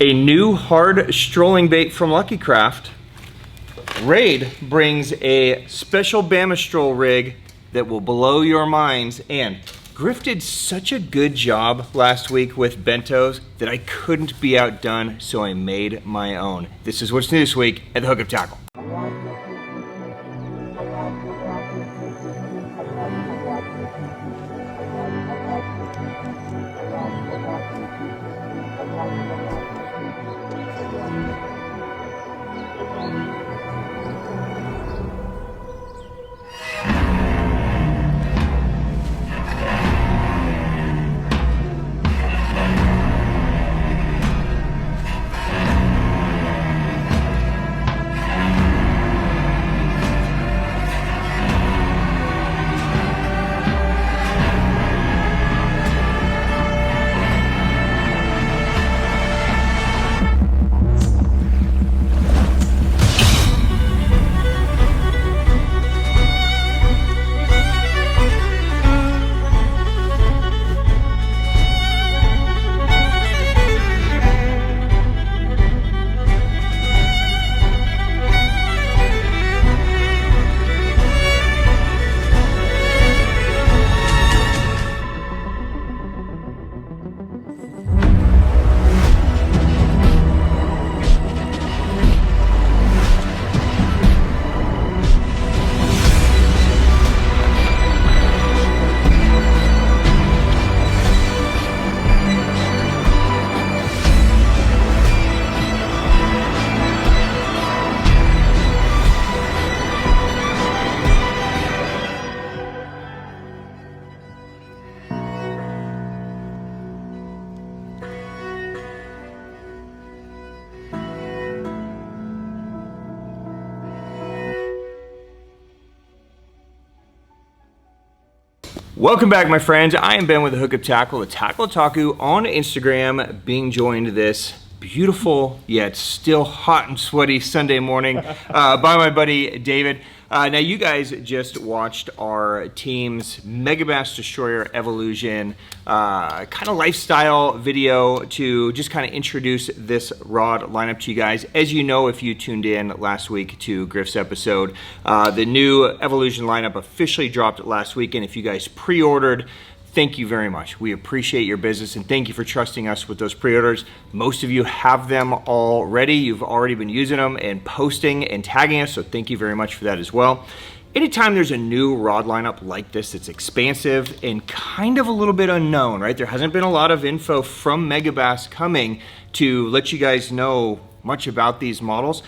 A new hard strolling bait from Lucky Craft. Raid brings a special Bama stroll rig that will blow your minds, and Griff did such a good job last week with Bentos that I couldn't be outdone, so I made my own. This is what's new this week at the Hookup Tackle. Welcome back, my friends. I am Ben with the Hookup Tackle, the Tackle Otaku on Instagram, being joined this beautiful yet still hot and sweaty Sunday morning by my buddy David. Now, you guys just watched our team's Megabass Destroyer Evolution kind of lifestyle video to just kind of introduce this rod lineup to you guys. As you know, if you tuned in last week to Griff's episode, the new Evolution lineup officially dropped last week, and if you guys pre-ordered, thank you very much. We appreciate your business, and thank you for trusting us with those pre-orders. Most of you have them already. You've already been using them and posting and tagging us, so thank you very much for that as well. Anytime there's a new rod lineup like this that's expansive and kind of a little bit unknown, right? There hasn't been a lot of info from Megabass coming to let you guys know much about these models.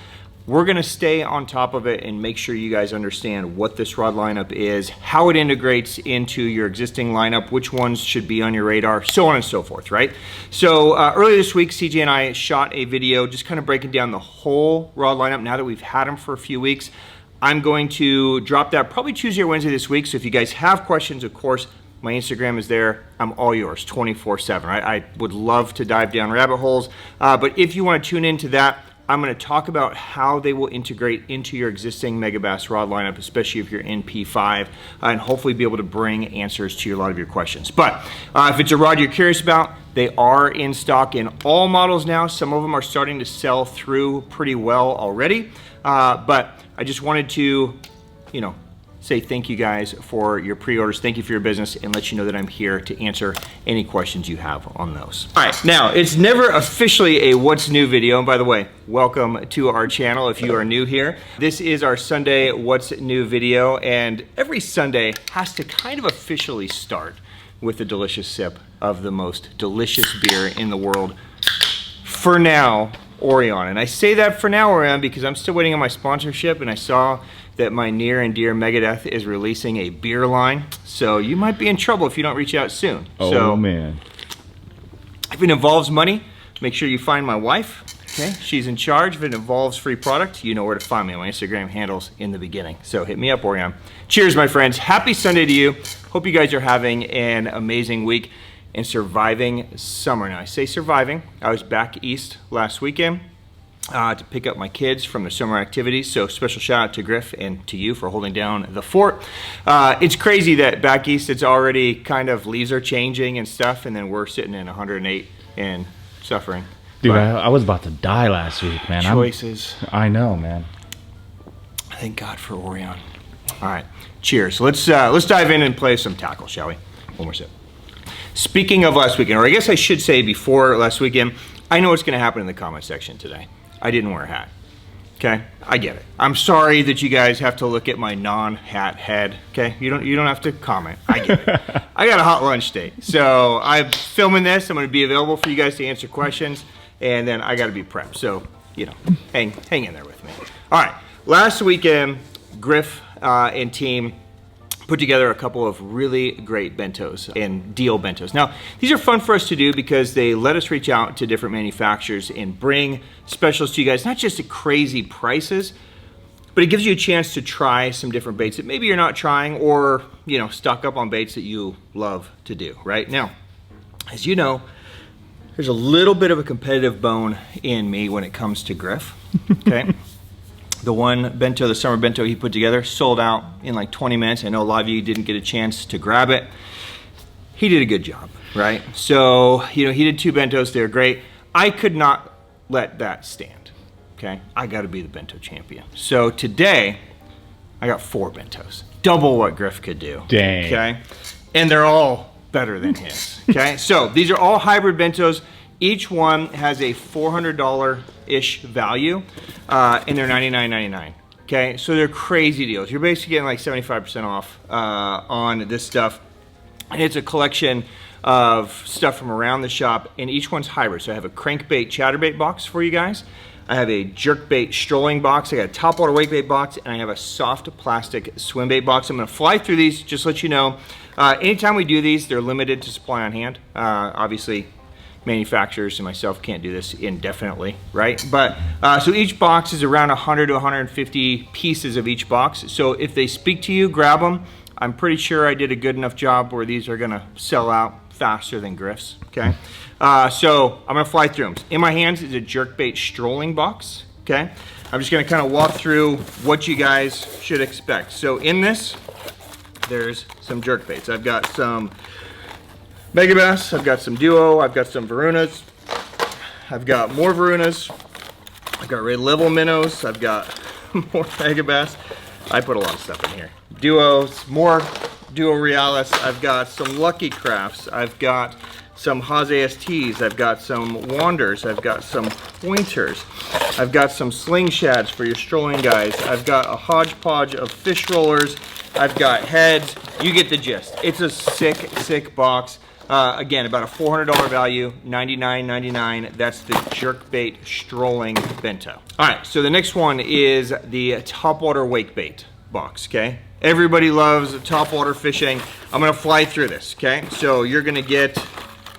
We're gonna stay on top of it and make sure you guys understand what this rod lineup is, how it integrates into your existing lineup, which ones should be on your radar, so on and so forth, right? So earlier this week, CJ and I shot a video just kind of breaking down the whole rod lineup now that we've had them for a few weeks. I'm going to drop that probably Tuesday or Wednesday this week, so if you guys have questions, of course, my Instagram is there. I'm all yours, 24/7. I would love to dive down rabbit holes, but if you want to tune into that, I'm going to talk about how they will integrate into your existing Megabass rod lineup, especially if you're in P5, and hopefully be able to bring answers to a lot of your questions. But if it's a rod you're curious about, they are in stock in all models now. Some of them are starting to sell through pretty well already, but I just wanted to, say thank you guys for your pre-orders. Thank you for your business, and let you know that I'm here to answer any questions you have on those. All right, now it's never officially a what's new video. And by the way, welcome to our channel if you are new here. This is our Sunday what's new video, and every Sunday has to kind of officially start with a delicious sip of the most delicious beer in the world. For now, Orion. And I say that for now, Orion, because I'm still waiting on my sponsorship, and I saw that my near and dear Megadeth is releasing a beer line, so you might be in trouble if you don't reach out soon. Oh, man. If it involves money, make sure you find my wife. Okay, she's in charge. If it involves free product, you know where to find me. My Instagram handle's in the beginning, so hit me up, Orion. Cheers, my friends. Happy Sunday to you. Hope you guys are having an amazing week and surviving summer. Now, I say surviving. I was back east last weekend to pick up my kids from their summer activities. So special shout out to Griff and to you for holding down the fort. It's crazy that back east it's already kind of leaves are changing and stuff, and then we're sitting in 108 and suffering. Dude, I was about to die last week, man. Choices. I know, man. Thank God for Orion. All right, cheers. Let's dive in and play some tackle, shall we? One more sip. Speaking of last weekend, or I guess I should say before last weekend, I know what's going to happen in the comment section today. I didn't wear a hat. Okay, I get it. I'm sorry that you guys have to look at my non-hat head. Okay, you don't have to comment. I get it. I got a hot lunch date, so I'm filming this. I'm going to be available for you guys to answer questions, and then I got to be prepped. So hang in there with me. All right, last weekend, Griff and team put together a couple of really great bentos and deal bentos. Now, these are fun for us to do because they let us reach out to different manufacturers and bring specials to you guys, not just at crazy prices, but it gives you a chance to try some different baits that maybe you're not trying, or stock up on baits that you love to do. Right now, as you know, there's a little bit of a competitive bone in me when it comes to Griff. Okay. The one bento, the summer bento he put together, sold out in like 20 minutes. I know a lot of you didn't get a chance to grab it. He did a good job, right? So, he did 2 bentos. They're great. I could not let that stand, okay? I got to be the bento champion. So today, I got 4 bentos. Double what Griff could do. Dang. Okay? And they're all better than his, okay? So these are all hybrid bentos. Each one has a $400-ish value, and they're $99.99. Okay, so they're crazy deals. You're basically getting like 75% off on this stuff, and it's a collection of stuff from around the shop, and each one's hybrid. So I have a crankbait chatterbait box for you guys. I have a jerkbait strolling box. I got a topwater wakebait box, and I have a soft plastic swimbait box. I'm going to fly through these, just to let you know. Anytime we do these, they're limited to supply on hand. Obviously, manufacturers and myself can't do this indefinitely, right? But so each box is around 100 to 150 pieces of each box. So if they speak to you, grab them. I'm pretty sure I did a good enough job where these are gonna sell out faster than Griff's, okay? So I'm gonna fly through them. In my hands is a jerkbait strolling box, okay? I'm just gonna kind of walk through what you guys should expect. So in this, there's some jerkbaits. I've got some Megabass, I've got some Duo, I've got some Varunas, I've got more Varunas, I've got red level Minnows, I've got more Megabass. I put a lot of stuff in here. Duos, more Duo Realis, I've got some Lucky Crafts, I've got some Haze STs, I've got some Wanders, I've got some Pointers, I've got some Slingshots for your strolling guys, I've got a hodgepodge of fish rollers, I've got heads, you get the gist. It's a sick box. Again, about a $400 value, $99.99. That's the jerkbait strolling bento. All right, so the next one is the topwater wakebait box, okay? Everybody loves topwater fishing. I'm gonna fly through this, okay? So you're gonna get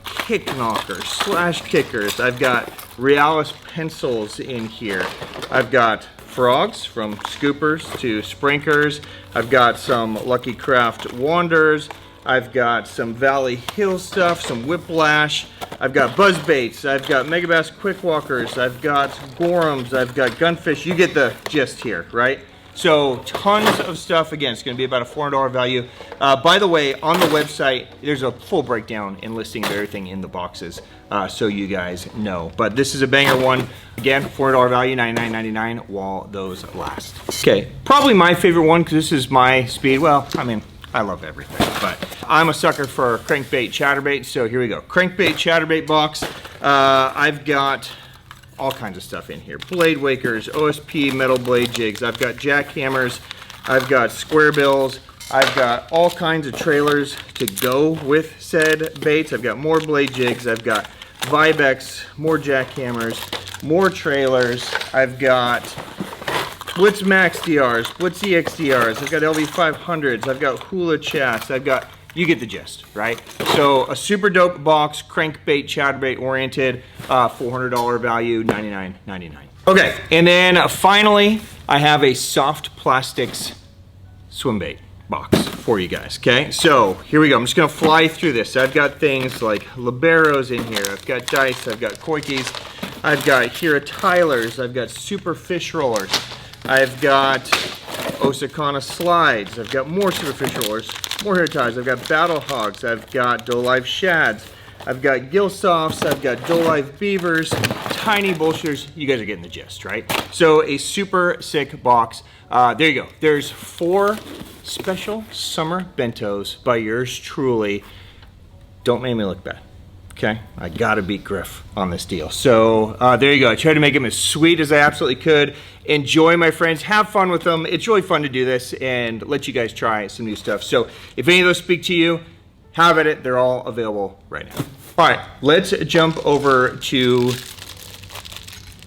kick knockers, slash kickers. I've got Realis pencils in here. I've got frogs from scoopers to sprinkers. I've got some Lucky Craft Wanders. I've got some Valley Hill stuff, some Whiplash. I've got buzz baits. I've got Megabass quick walkers. I've got Gorhams. I've got gunfish. You get the gist here, right? So tons of stuff. Again, it's going to be about a $400 value. By the way, on the website, there's a full breakdown and listing of everything in the boxes, so you guys know. But this is a banger one. Again, $400 value, $99.99 while those last. Okay, probably my favorite one because this is my speed. Well, I mean, I love everything, but I'm a sucker for crankbait chatterbait, so here we go. Crankbait chatterbait box. I've got all kinds of stuff in here. Blade wakers, OSP metal blade jigs. I've got jackhammers. I've got square bills. I've got all kinds of trailers to go with said baits. I've got more blade jigs. I've got Vibex, more jackhammers, more trailers. I've got Blitz Max DRs, Blitz EX DRs, I've got LV500s, I've got Hula Chats, I've got, you get the gist, right? So a super dope box, crankbait, chatterbait oriented, $400 value, $99.99. Okay, and then finally, I have a soft plastics swim bait box for you guys, okay? So here we go, I'm just gonna fly through this. I've got things like Liberos in here, I've got dice, I've got Koikis, I've got Hira Tylers, I've got super fish rollers, I've got Osakana slides, I've got more super fish rollers, more hair ties, I've got battle hogs, I've got Doe Life shads, I've got gill softs, I've got dull live beavers, tiny bolsters. You guys are getting the gist, right? So a super sick box. There you go. There's 4 special summer bentos by yours truly. Don't make me look bad. Okay, I gotta beat Griff on this deal. So there you go. I tried to make them as sweet as I absolutely could. Enjoy, my friends. Have fun with them. It's really fun to do this and let you guys try some new stuff. So if any of those speak to you, have at it. They're all available right now. All right, let's jump over to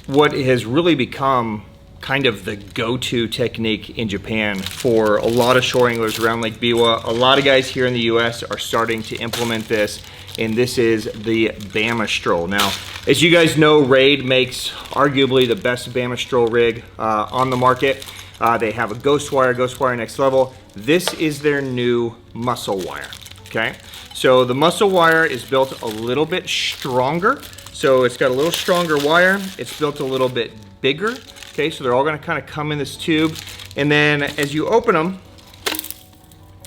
what has really become kind of the go-to technique in Japan for a lot of shore anglers around Lake Biwa. A lot of guys here in the US are starting to implement this, and this is the Bama Stroll. Now, as you guys know, Raid makes arguably the best Bama Stroll rig on the market. They have a Ghost Wire Next Level. This is their new muscle wire, okay? So the muscle wire is built a little bit stronger. So it's got a little stronger wire. It's built a little bit bigger. Okay, so they're all gonna kind of come in this tube. And then as you open them,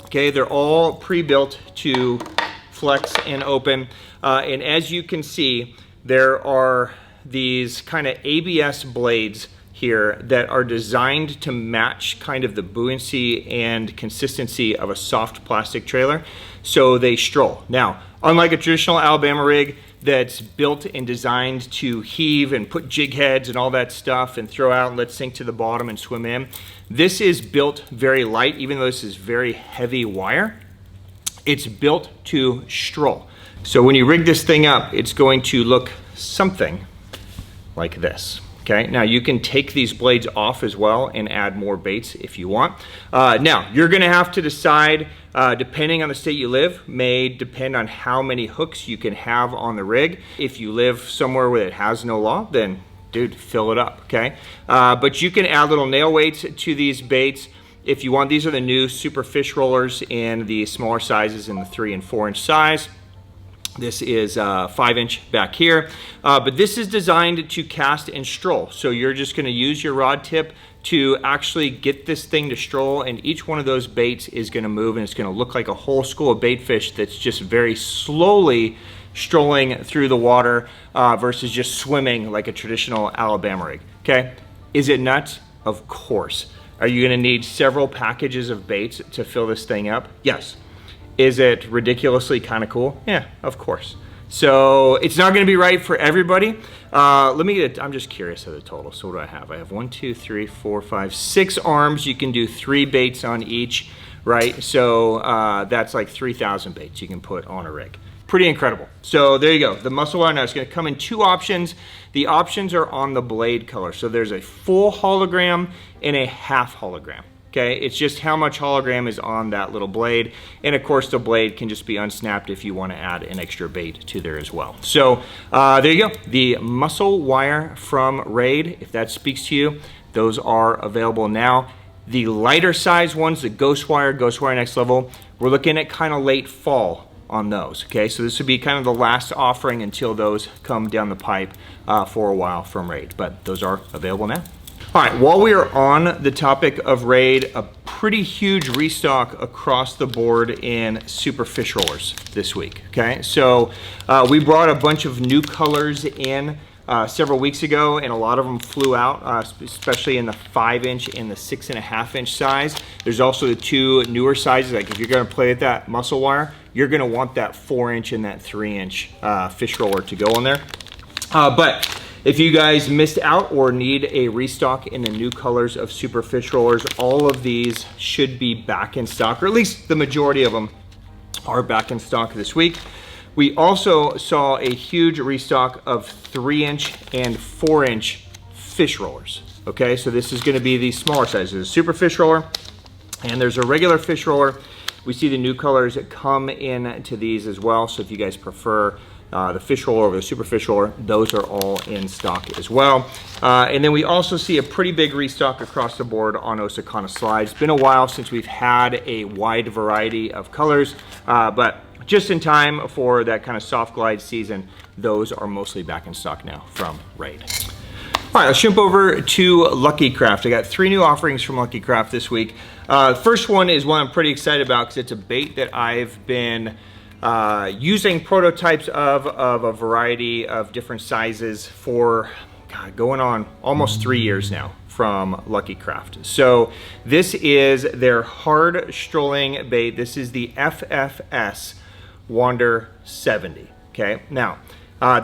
okay, they're all pre-built to flex and open. And as you can see, there are these kind of ABS blades here that are designed to match kind of the buoyancy and consistency of a soft plastic trailer. So they stroll. Now, unlike a traditional Alabama rig that's built and designed to heave and put jig heads and all that stuff and throw out and let sink to the bottom and swim in, this is built very light. Even though this is very heavy wire, it's built to stroll. So when you rig this thing up, it's going to look something like this. Okay, now you can take these blades off as well and add more baits if you want. Now, you're gonna have to decide, depending on the state you live, may depend on how many hooks you can have on the rig. If you live somewhere where it has no law, then dude, fill it up, okay? But you can add little nail weights to these baits if you want. These are the new super fish rollers in the smaller sizes, in the 3 and 4 inch size. This is 5 inch back here, but this is designed to cast and stroll. So you're just gonna use your rod tip to actually get this thing to stroll, and each one of those baits is gonna move, and it's gonna look like a whole school of bait fish that's just very slowly strolling through the water versus just swimming like a traditional Alabama rig, okay? Is it nuts? Of course. Are you gonna need several packages of baits to fill this thing up? Yes. Is it ridiculously kind of cool? Yeah, of course. So it's not gonna be right for everybody. I'm just curious of the total. So what do I have? I have 1, 2, 3, 4, 5, 6 arms. You can do 3 baits on each, right? So that's like 3,000 baits you can put on a rig. Pretty incredible. So there you go. The muscle wire now is gonna come in 2 options. The options are on the blade color. So there's a full hologram and a half hologram. Okay, it's just how much hologram is on that little blade. And of course the blade can just be unsnapped if you want to add an extra bait to there as well. So there you go, the muscle wire from Raid. If that speaks to you, those are available now. The lighter size ones, the Ghost Wire Next Level, we're looking at kind of late fall on those. Okay, so this would be kind of the last offering until those come down the pipe for a while from Raid, but those are available now. All right, while we are on the topic of Raid, a pretty huge restock across the board in super fish rollers this week, okay? So we brought a bunch of new colors in several weeks ago, and a lot of them flew out, especially in the 5 inch and the 6.5 inch size. There's also the 2 newer sizes. Like if you're gonna play with that muscle wire, you're gonna want that 4 inch and that 3 inch fish roller to go on there. But if you guys missed out or need a restock in the new colors of super fish rollers, all of these should be back in stock, or at least the majority of them are back in stock this week. We also saw a huge restock of 3 inch and 4 inch fish rollers. Okay, so this is gonna be the smaller sizes. There's a super fish roller and there's a regular fish roller. We see the new colors that come into these as well. So if you guys prefer the fish roller over the super fish roller, those are all in stock as well. And then we also see a pretty big restock across the board on Osakana slides. It's been a while since we've had a wide variety of colors, but just in time for that kind of soft glide season, those are mostly back in stock now from Raid. All right, let's jump over to Lucky Craft. I got 3 new offerings from Lucky Craft this week. The first one is one I'm pretty excited about because it's a bait that I've been using prototypes of a variety of different sizes for going on almost 3 years now from Lucky Craft. So this is their hard strolling bait. This is the FFS Wander 70. Okay, now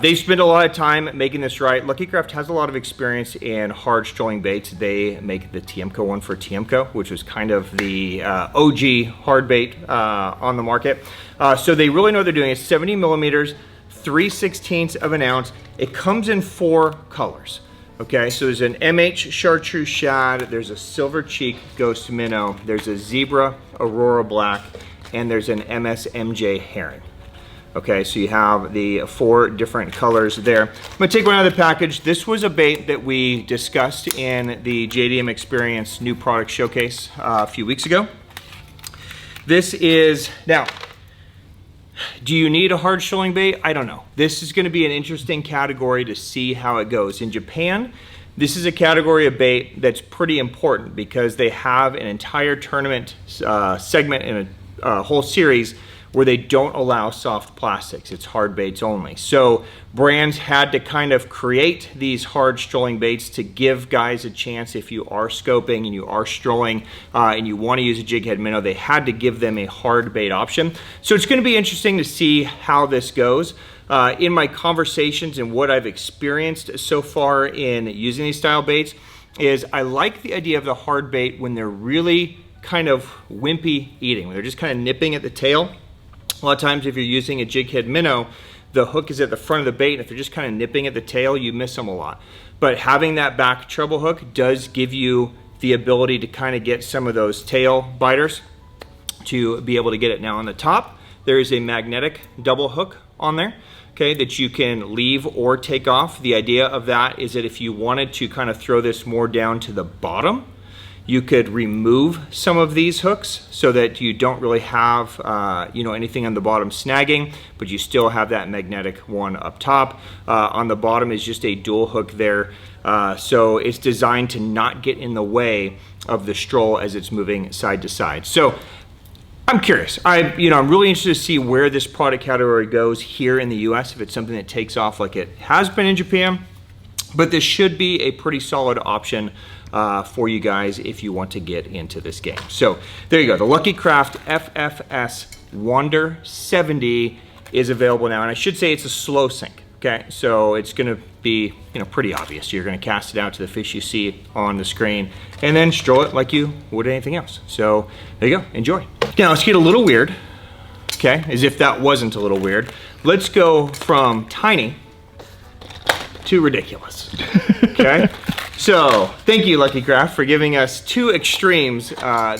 they spend a lot of time making this right. Lucky Craft has a lot of experience in hard strolling baits. They make the Tiemco one for Tiemco, which was kind of the OG hard bait on the market. So they really know what they're doing. It's 70 millimeters, 3/16 of an ounce. It comes in 4 colors. Okay, so there's an MH Chartreuse Shad, there's a Silver Cheek Ghost Minnow, there's a Zebra Aurora Black, and there's an MSMJ Herring. Okay, so you have the 4 different colors there. I'm gonna take one out of the package. This was a bait that we discussed in the JDM Experience new product showcase a few weeks ago. This is, now, do you need a hard strolling bait? I don't know. This is going to be an interesting category to see how it goes. In Japan, this is a category of bait that's pretty important because they have an entire tournament segment in a whole series where they don't allow soft plastics. It's hard baits only. So brands had to kind of create these hard strolling baits to give guys a chance. If you are scoping and you are strolling and you want to use a jig head minnow, they had to give them a hard bait option. So it's going to be interesting to see how this goes. In my conversations and what I've experienced so far in using these style baits is I like the idea of the hard bait when they're really kind of wimpy eating, when they're just kind of nipping at the tail. A lot of times if you're using a jig head minnow, the hook is at the front of the bait, and if they're just kind of nipping at the tail, you miss them a lot. But having that back treble hook does give you the ability to kind of get some of those tail biters to be able to get it. Now on the top, there is a magnetic double hook on there, okay, that you can leave or take off. The idea of that is that if you wanted to kind of throw this more down to the bottom, you could remove some of these hooks so that you don't really have anything on the bottom snagging, but you still have that magnetic one up top. On the bottom is just a dual hook there. So it's designed to not get in the way of the Stroll as it's moving side to side. So I'm curious. I'm really interested to see where this product category goes here in the US, if it's something that takes off like it has been in Japan. But this should be a pretty solid option for you guys if you want to get into this game. So there you go. The Lucky Craft FFS Wander 70 is available now. And I should say it's a slow sink. Okay, so it's going to be pretty obvious. You're going to cast it out to the fish you see on the screen and then stroll it like you would anything else. So there you go. Enjoy. Now let's get a little weird. Okay, as if that wasn't a little weird. Let's go from tiny to ridiculous. Okay. So, thank you, Lucky Craft, for giving us 2 extremes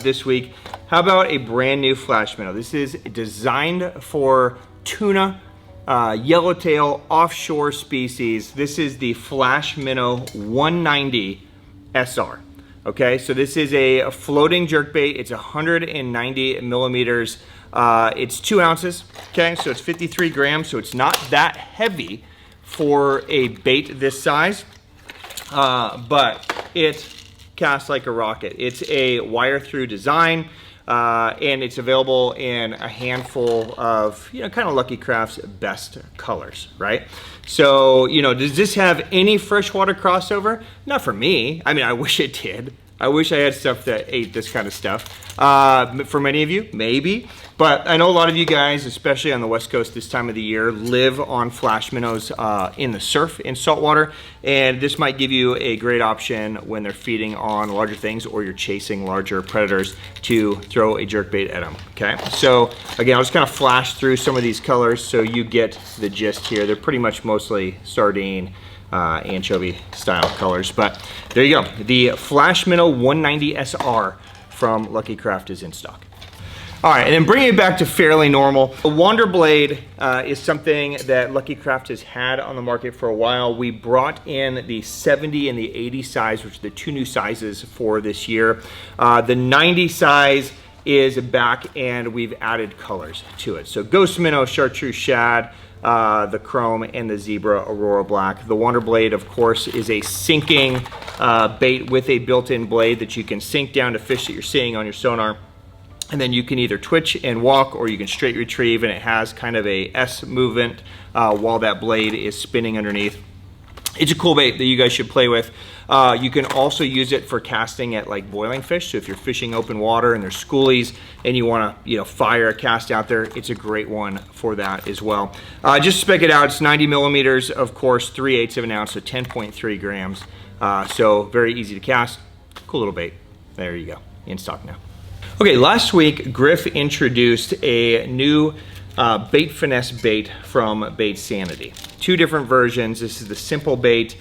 this week. How about a brand new Flash Minnow? This is designed for tuna, yellowtail, offshore species. This is the Flash Minnow 190 SR. Okay, so this is a floating jerkbait. It's 190 millimeters. It's 2 ounces. Okay, so it's 53 grams, so it's not that heavy for a bait this size. But it casts like a rocket. It's a wire through design, and it's available in a handful of, kind of Lucky Craft's best colors, right? So, does this have any freshwater crossover? Not for me. I mean, I wish it did. I wish I had stuff that ate this kind of stuff. For many of you, maybe. But I know a lot of you guys, especially on the West Coast this time of the year, live on flash minnows in the surf, in saltwater. And this might give you a great option when they're feeding on larger things or you're chasing larger predators to throw a jerkbait at them, okay? So again, I'll just kind of flash through some of these colors so you get the gist here. They're pretty much mostly sardine, anchovy style colors, but there you go. The Flash Minnow 190 SR from Lucky Craft is in stock. All right, and then bringing it back to fairly normal, the Wander Blade is something that Lucky Craft has had on the market for a while. We brought in the 70 and the 80 size, which are the 2 new sizes for this year. The 90 size is back and we've added colors to it. So Ghost Minnow, Chartreuse Shad, the Chrome, and the Zebra Aurora Black. The Wander Blade, of course, is a sinking bait with a built-in blade that you can sink down to fish that you're seeing on your sonar. And then you can either twitch and walk, or you can straight retrieve, and it has kind of a S movement while that blade is spinning underneath. It's a cool bait that you guys should play with. You can also use it for casting at like boiling fish. So if you're fishing open water and there's schoolies and you want to, fire a cast out there, it's a great one for that as well. Just spec it out. It's 90 millimeters, of course, 3/8 of an ounce, so 10.3 grams. So very easy to cast. Cool little bait. There you go, in stock now. Okay, last week, Griff introduced a new bait finesse bait from Baitsanity. Two different versions. This is the simple bait,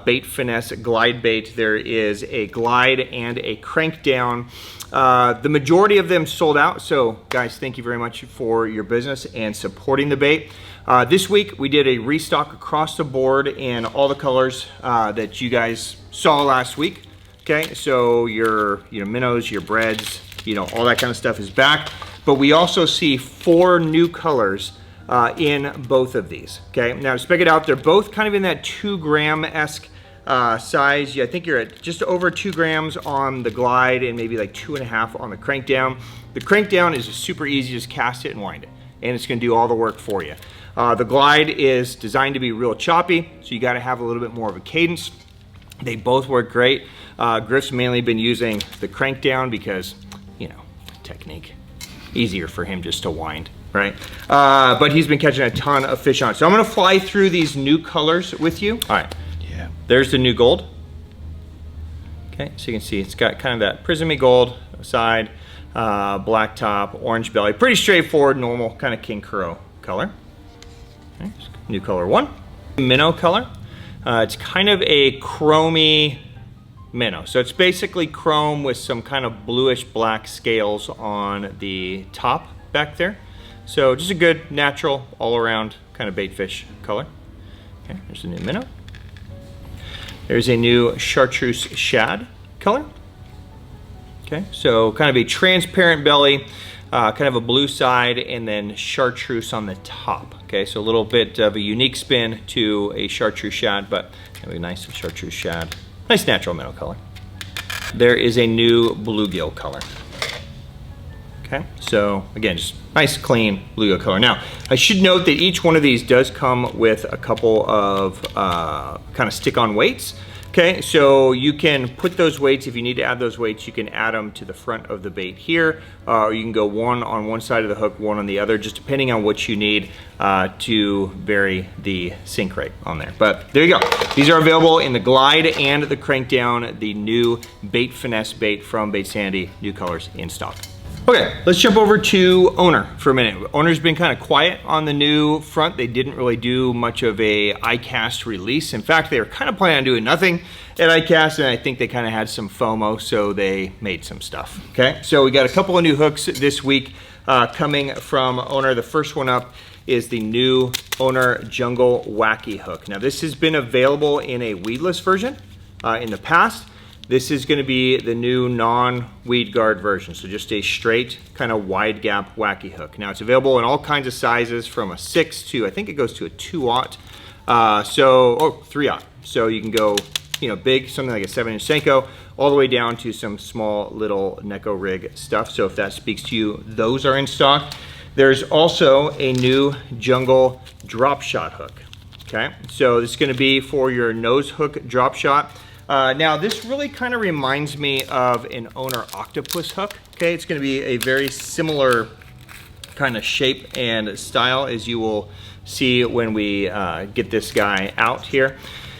bait finesse glide bait. There is a glide and a crank down. The majority of them sold out, so guys, thank you very much for your business and supporting the bait. This week, we did a restock across the board in all the colors that you guys saw last week. Okay, so your minnows, your breads, all that kind of stuff is back. But we also see 4 new colors in both of these. Okay, now to spec it out, they're both kind of in that 2 gram-esque size. I think you're at just over 2 grams on the glide and maybe like 2.5 on the crank down. The crank down is super easy, just cast it and wind it, and it's gonna do all the work for you. The glide is designed to be real choppy, so you gotta have a little bit more of a cadence. They both work great. Griff's mainly been using the crank down because, technique. Easier for him just to wind, right? But he's been catching a ton of fish on it. So I'm gonna fly through these new colors with you. All right, yeah. There's the new gold. Okay, so you can see it's got kind of that prismy gold side, black top, orange belly. Pretty straightforward, normal kind of king crow color. Okay, new color 1. Minnow color. It's kind of a chromy minnow. So it's basically chrome with some kind of bluish black scales on the top back there. So just a good natural all around kind of bait fish color. Okay, there's a new minnow. There's a new chartreuse shad color. Okay, so kind of a transparent belly, kind of a blue side, and then chartreuse on the top. Okay, so a little bit of a unique spin to a chartreuse shad, but really nice chartreuse shad. Nice natural minnow color. There is a new bluegill color. Okay, so again, just nice clean bluegill color. Now, I should note that each one of these does come with a couple of kind of stick-on weights. Okay, so you can put those weights, if you need to add those weights, you can add them to the front of the bait here, or you can go one on one side of the hook, one on the other, just depending on what you need to vary the sink rate on there. But there you go. These are available in the glide and the crank down, the new bait finesse bait from Baitsanity, new colors in stock. Okay, let's jump over to Owner for a minute. Owner's been kind of quiet on the new front. They didn't really do much of a ICCast release. In fact, they were kind of planning on doing nothing at ICCast, and I think they kind of had some FOMO, so they made some stuff. Okay, so we got a couple of new hooks this week coming from Owner. The first one up is the new Owner Jungle Wacky hook. Now, this has been available in a weedless version in the past. This is going to be the new non-weed guard version, so just a straight kind of wide gap Wacky hook. Now it's available in all kinds of sizes from a 6 to, I think it goes to a 2/0, 3/0. So you can go, big, something like a 7-inch Senko, all the way down to some small little Neko rig stuff. So if that speaks to you, those are in stock. There's also a new Jungle Dropshot hook. Okay, so this is going to be for your nose hook drop shot. Now this really kind of reminds me of an Owner octopus hook. Okay, it's going to be a very similar kind of shape and style, as you will see when we get this guy out here.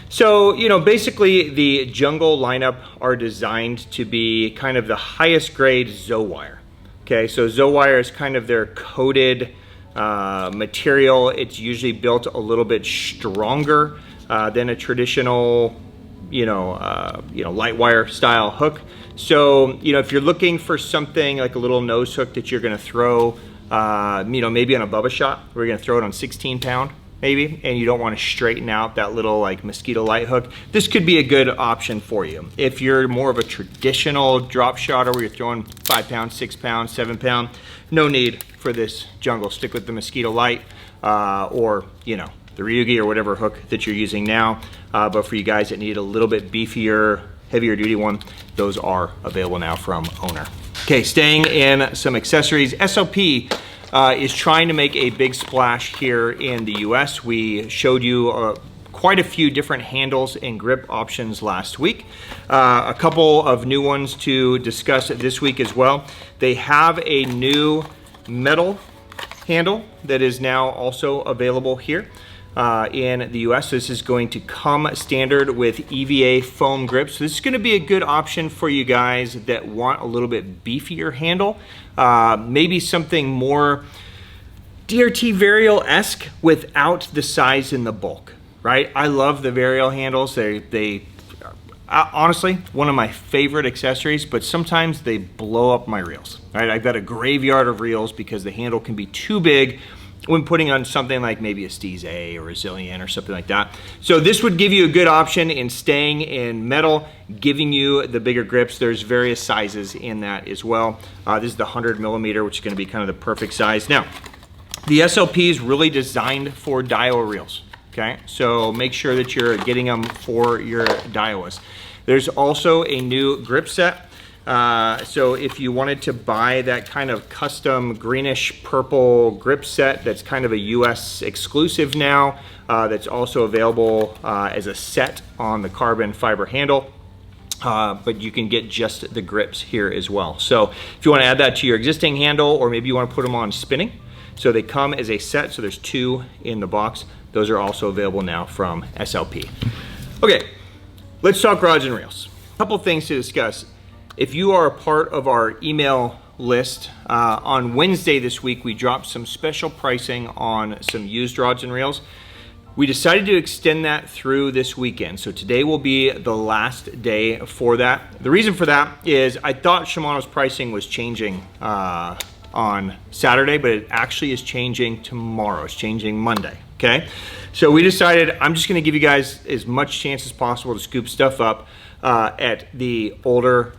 So, basically the Jungle lineup are designed to be kind of the highest grade Zowire. Okay, so Zowire is kind of their coated material. It's usually built a little bit stronger than a traditional light wire style hook. So, if you're looking for something like a little nose hook that you're gonna throw, maybe on a Bubba shot, we're gonna throw it on 16-pound, maybe, and you don't wanna straighten out that little like mosquito light hook, this could be a good option for you. If you're more of a traditional drop shotter where you're throwing 5-pound, 6-pound, 7-pound, no need for this Jungle. Stick with the mosquito light, or, the Ryugi or whatever hook that you're using now. But for you guys that need a little bit beefier, heavier duty one, those are available now from Owner. Okay, staying in some accessories, SLP is trying to make a big splash here in the US. We showed you quite a few different handles and grip options last week. A couple of new ones to discuss this week as well. They have a new metal handle that is now also available here in the US. This is going to come standard with EVA foam grips. So this is going to be a good option for you guys that want a little bit beefier handle. Maybe something more DRT Varial-esque without the size and the bulk, right? I love the Varial handles. They honestly, one of my favorite accessories, but sometimes they blow up my reels, right? I've got a graveyard of reels because the handle can be too big when putting on something like maybe a Steez A or a Zillion or something like that. So this would give you a good option in staying in metal, giving you the bigger grips. There's various sizes in that as well. This is the 100 millimeter, which is gonna be kind of the perfect size. Now, the SLP is really designed for Daiwa reels, okay? So make sure that you're getting them for your Daiwas. There's also a new grip set. So if you wanted to buy that kind of custom greenish purple grip set, that's kind of a US exclusive now, that's also available as a set on the carbon fiber handle. But you can get just the grips here as well. So if you want to add that to your existing handle, or maybe you want to put them on spinning, so they come as a set, so there's 2 in the box. Those are also available now from SLP. Okay, let's talk rods and reels. A couple things to discuss. If you are a part of our email list, on Wednesday this week, we dropped some special pricing on some used rods and reels. We decided to extend that through this weekend. So today will be the last day for that. The reason for that is I thought Shimano's pricing was changing on Saturday, but it actually is changing tomorrow. It's changing Monday, okay? So we decided I'm just gonna give you guys as much chance as possible to scoop stuff up at the older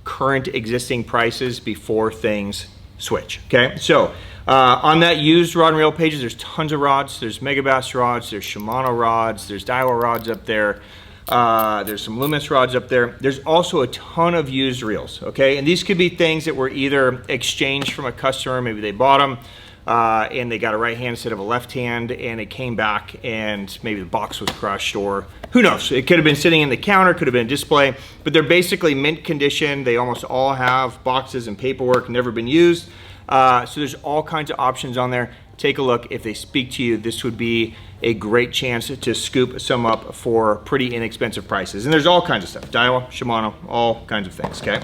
current existing prices before things switch, okay? So on that used rod and reel pages, there's tons of rods. There's Megabass rods, there's Shimano rods, there's Daiwa rods up there. There's some Loomis rods up there. There's also a ton of used reels, okay? And these could be things that were either exchanged from a customer, maybe they bought them and they got a right hand instead of a left hand, and it came back and maybe the box was crushed, or who knows? It could have been sitting in the counter, could have been a display, but they're basically mint condition. They almost all have boxes and paperwork, never been used. So there's all kinds of options on there. Take a look. If they speak to you, this would be a great chance to scoop some up for pretty inexpensive prices. And there's all kinds of stuff. Daiwa, Shimano, all kinds of things, okay?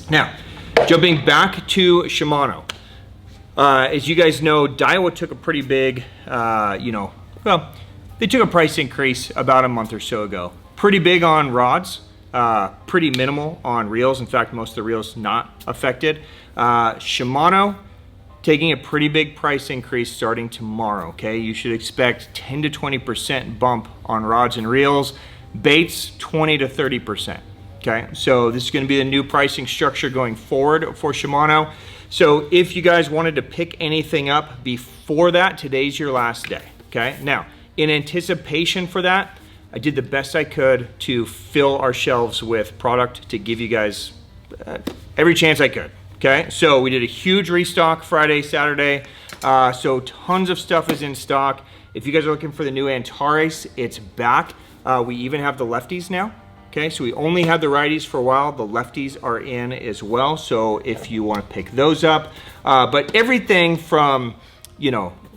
Now, jumping back to Shimano. As you guys know, Daiwa took a pretty big, they took a price increase about a month or so ago. Pretty big on rods, pretty minimal on reels. In fact, most of the reels not affected. Shimano taking a pretty big price increase starting tomorrow, okay? You should expect 10 to 20% bump on rods and reels. Baits, 20 to 30%, okay? So this is gonna be the new pricing structure going forward for Shimano. So if you guys wanted to pick anything up before that, today's your last day, okay? Now, in anticipation for that, I did the best I could to fill our shelves with product to give you guys every chance I could, okay? So we did a huge restock Friday, Saturday. So tons of stuff is in stock. If you guys are looking for the new Antares, it's back. We even have the lefties now. Okay, so we only had the righties for a while. The lefties are in as well. So if you want to pick those up, but everything from,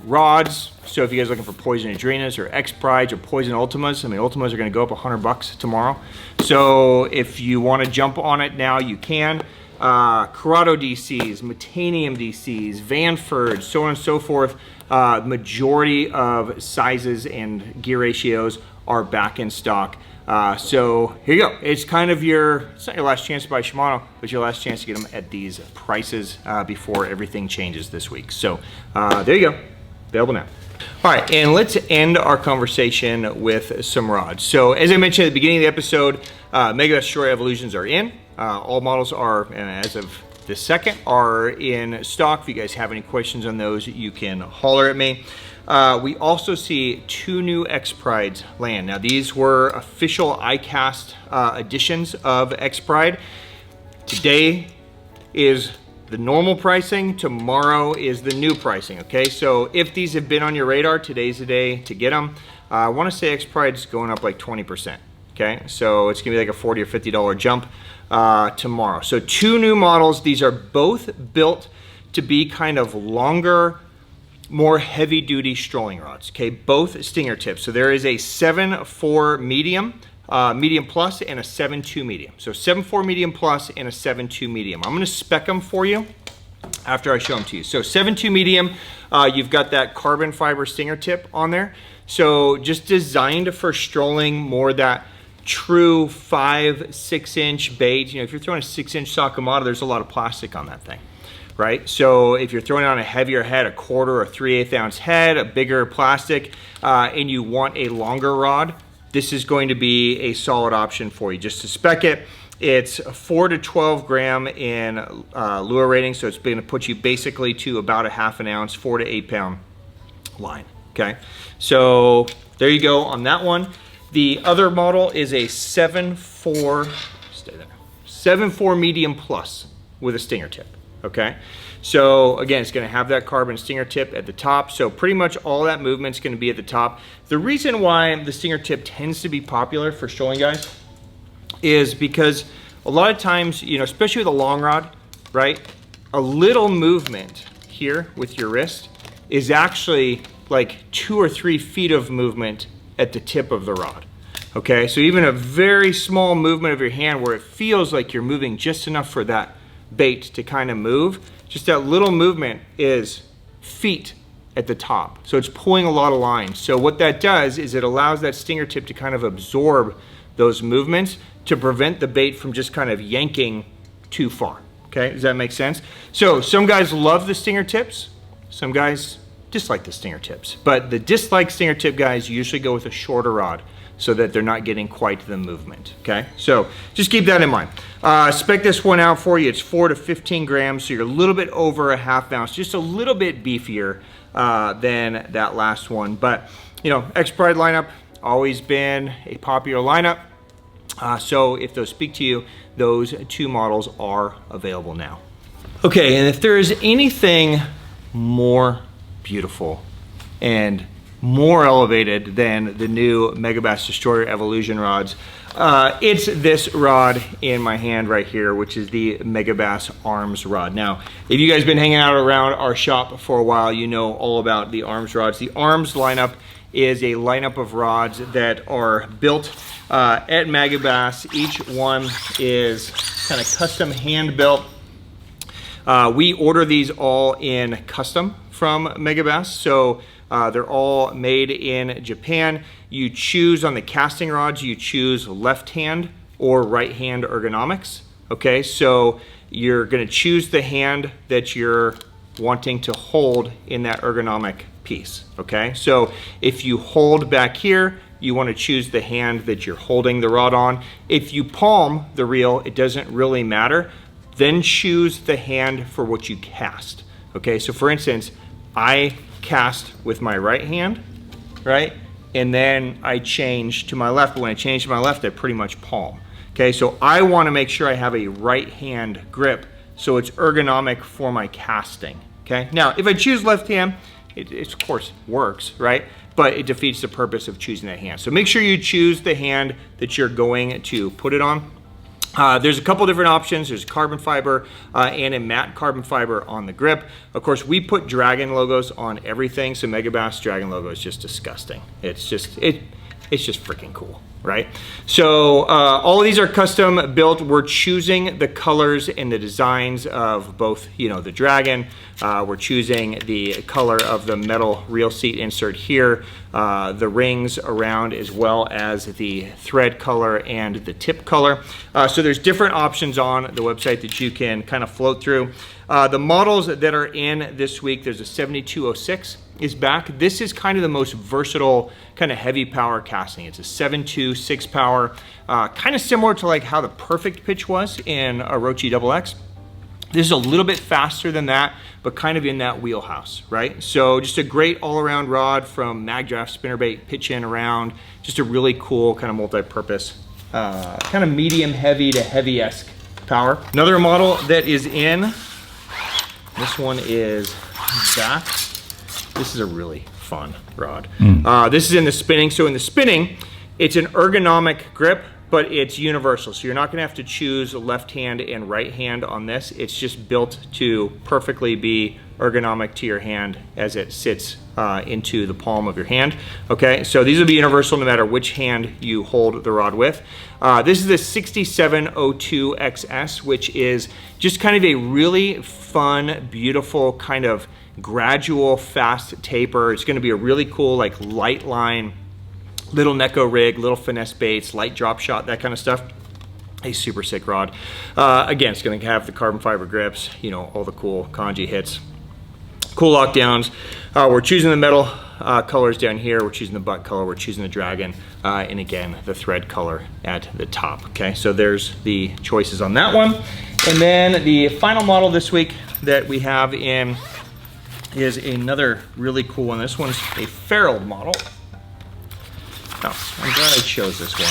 rods. So if you guys are looking for Poison Adrenas or Exprides or Poison Ultimas, I mean, Ultimas are going to go up $100 tomorrow. So if you want to jump on it now, you can. Corrado DCs, Metanium DCs, Vanford, so on and so forth. Majority of sizes and gear ratios are back in stock. So here you go. It's kind of it's not your last chance to buy Shimano, but your last chance to get them at these prices before everything changes this week. So there you go, available now. All right, and let's end our conversation with some rods. So as I mentioned at the beginning of the episode, Megabass Shore Evolutions are in. All models are, as of this second, are in stock. If you guys have any questions on those, you can holler at me. We also see 2 new Exprides land. Now these were official ICCast editions of Expride. Today, is the normal pricing, tomorrow is the new pricing, okay? So if these have been on your radar, today's the day to get them. I wanna say Expride's going up like 20%, okay? So it's gonna be like a $40 or $50 jump tomorrow. So 2 new models. These are both built to be kind of longer, more heavy duty strolling rods, okay? Both stinger tips. So there is a 7.4 medium, medium plus, and a 7.2 medium. So 7.4 medium plus and a 7.2 medium. I'm gonna spec them for you after I show them to you. So 7.2 medium, you've got that carbon fiber stinger tip on there. So just designed for strolling, more that true 5-6 inch bait. You know, if you're throwing a 6-inch Sakamata, there's a lot of plastic on that thing, right? So if you're throwing it on a heavier head, a 1/4 or 3/8 ounce head, a bigger plastic, and you want a longer rod, this is going to be a solid option for you. Just to spec it, it's 4 to 12 gram in lure rating, so it's going to put you basically to about a 1/2 ounce, 4 to 8 pound line, okay? So there you go on that one. The other model is a 7.4, stay there, 7.4 medium plus with a stinger tip, okay? So again, it's gonna have that carbon stinger tip at the top. So pretty much all that movement's gonna be at the top. The reason why the stinger tip tends to be popular for strolling guys is because a lot of times, you know, especially with a long rod, right? A little movement here with your wrist is actually like 2 or 3 feet of movement at the tip of the rod, okay? So even a very small movement of your hand where it feels like you're moving just enough for that bait to kind of move, just that little movement is feet at the top. So it's pulling a lot of line. So what that does is it allows that stinger tip to kind of absorb those movements to prevent the bait from just kind of yanking too far, okay? Does that make sense? So some guys love the stinger tips, some guys dislike the stinger tips, but the dislike stinger tip guys usually go with a shorter rod so that they're not getting quite the movement, okay? So just keep that in mind. Spec this one out for you. It's 4 to 15 grams, so you're a little bit over a 1/2 ounce, just a little bit beefier than that last one. But, you know, Expride lineup, always been a popular lineup. So if those speak to you, those 2 models are available now. Okay, and if there is anything more beautiful and more elevated than the new Megabass Destroyer Evolution rods, it's this rod in my hand right here, which is the Megabass Arms rod. Now, if you guys been hanging out around our shop for a while, you know all about the Arms rods. The Arms lineup is a lineup of rods that are built at Megabass. Each one is kind of custom hand built. We order these all in custom from Megabass, so they're all made in Japan. You choose on the casting rods, you choose left hand or right hand ergonomics, okay? So you're gonna choose the hand that you're wanting to hold in that ergonomic piece, okay? So if you hold back here, you wanna choose the hand that you're holding the rod on. If you palm the reel, it doesn't really matter. Then choose the hand for what you cast, okay? So for instance, I cast with my right hand, right? And then I change to my left, but when I change to my left, I pretty much palm, okay? So I wanna make sure I have a right hand grip so it's ergonomic for my casting, okay? Now, if I choose left hand, it of course works, right? But it defeats the purpose of choosing that hand. So make sure you choose the hand that you're going to put it on. There's a couple different options. There's carbon fiber and a matte carbon fiber on the grip. Of course, we put dragon logos on everything, so Megabass dragon logo is just disgusting. It's just freaking cool, right? So all of these are custom built. We're choosing the colors and the designs of both, you know, the dragon. We're choosing the color of the metal reel seat insert here, the rings around, as well as the thread color and the tip color. So there's different options on the website that you can kind of float through. The models that are in this week, there's a 7206 is back. This is kind of the most versatile kind of heavy power casting. It's a 7.2 6 power, kind of similar to like how the perfect pitch was in Orochi XX. This is a little bit faster than that, but kind of in that wheelhouse, right? So just a great all-around rod from Magdraft, spinnerbait, pitch in around, just a really cool kind of multi-purpose, kind of medium heavy to heavy-esque power. Another model that is in, this one is back. This is a really fun rod. This is in the spinning. So in the spinning, it's an ergonomic grip, but it's universal. So you're not gonna have to choose left hand and right hand on this. It's just built to perfectly be ergonomic to your hand as it sits into the palm of your hand. Okay, so these will be universal no matter which hand you hold the rod with. This is the 6702 XS, which is just kind of a really fun, beautiful kind of gradual, fast taper. It's gonna be a really cool, like light line, little Neko rig, little finesse baits, light drop shot, that kind of stuff. A super sick rod. Again, it's gonna have the carbon fiber grips, you know, all the cool kanji hits. Cool lockdowns. We're choosing the metal colors down here. We're choosing the butt color. We're choosing the dragon. And again, the thread color at the top. Okay, so there's the choices on that one. And then the final model this week that we have in is another really cool one. This one's a ferruled model. Oh, I'm glad I chose this one.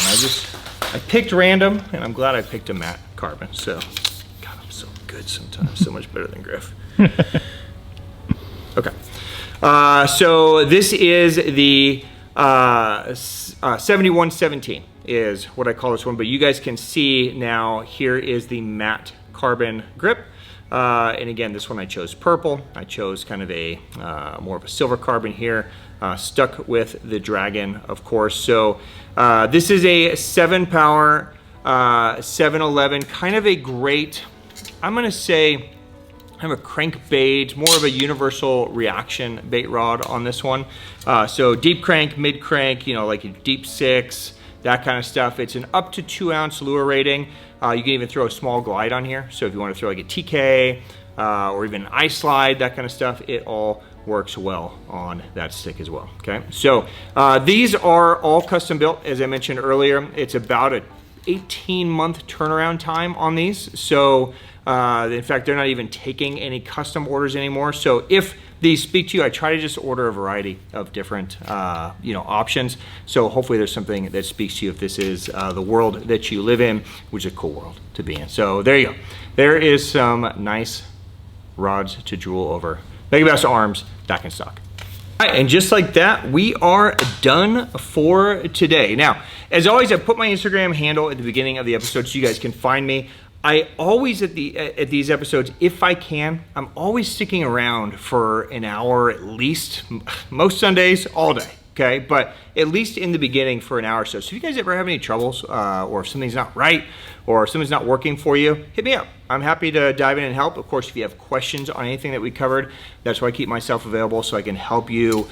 I picked random, and I'm glad I picked a matte carbon. So, God, I'm so good sometimes. So much better than Griff. Okay, so this is the 7117 is what I call this one, but you guys can see now here is the matte carbon grip. And again, this one I chose purple. I chose kind of a more of a silver carbon here, stuck with the dragon, of course. So this is a 7-power 711, kind of a great, I'm gonna say, kind of a crankbait, more of a universal reaction bait rod on this one. So deep crank, mid crank, you know, like a deep 6, that kind of stuff. It's an up to 2-ounce lure rating. You can even throw a small glide on here. So if you want to throw like a TK or even an ice slide, that kind of stuff, it all works well on that stick as well. Okay, so these are all custom built, as I mentioned earlier. It's about a 18-month turnaround time on these. So in fact, they're not even taking any custom orders anymore. So if these speak to you, I try to just order a variety of different you know, options. So hopefully there's something that speaks to you if this is the world that you live in, which is a cool world to be in. So there you go. There is some nice rods to drool over. Megabass Arms, back in stock. All right, and just like that, we are done for today. Now, as always, I put my Instagram handle at the beginning of the episode so you guys can find me. I always, at these episodes, if I can, I'm always sticking around for an hour at least, most Sundays, all day, okay? But at least in the beginning for an hour or so. So if you guys ever have any troubles or if something's not right or if something's not working for you, hit me up. I'm happy to dive in and help. Of course, if you have questions on anything that we covered, that's why I keep myself available so I can help you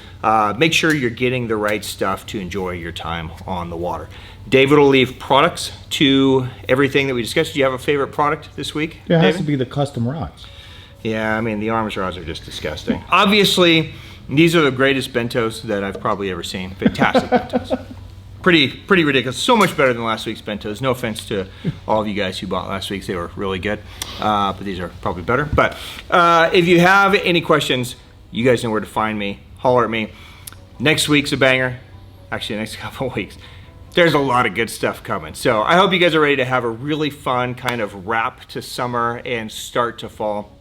make sure you're getting the right stuff to enjoy your time on the water. David will leave products to everything that we discussed. Do you have a favorite product this week, It has David? to be the custom rods. Yeah, I mean, the arms rods are just disgusting. Obviously, these are the greatest bentos that I've probably ever seen. Fantastic bentos. Pretty ridiculous. So much better than last week's bentos. No offense to all of you guys who bought last week's. They were really good. But these are probably better. But if you have any questions, you guys know where to find me. Holler at me. Next week's a banger. Actually, the next couple of weeks. There's a lot of good stuff coming. So I hope you guys are ready to have a really fun kind of wrap to summer and start to fall.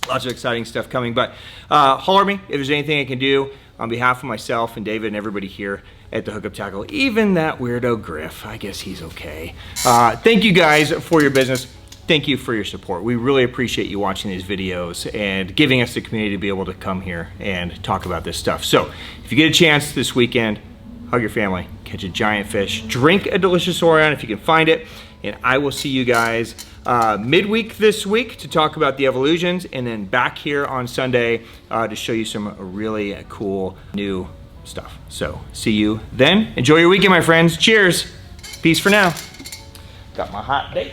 Lots of exciting stuff coming, but holler at me if there's anything I can do on behalf of myself and David and everybody here at the Hookup Tackle. Even that weirdo Griff, I guess he's okay. Thank you guys for your business. Thank you for your support. We really appreciate you watching these videos and giving us the community to be able to come here and talk about this stuff. So if you get a chance this weekend, hug your family, catch a giant fish, drink a delicious Orion if you can find it, and I will see you guys midweek this week to talk about the evolutions, and then back here on Sunday to show you some really cool new stuff. So see you then. Enjoy your weekend, my friends. Cheers. Peace for now. Got my hot date.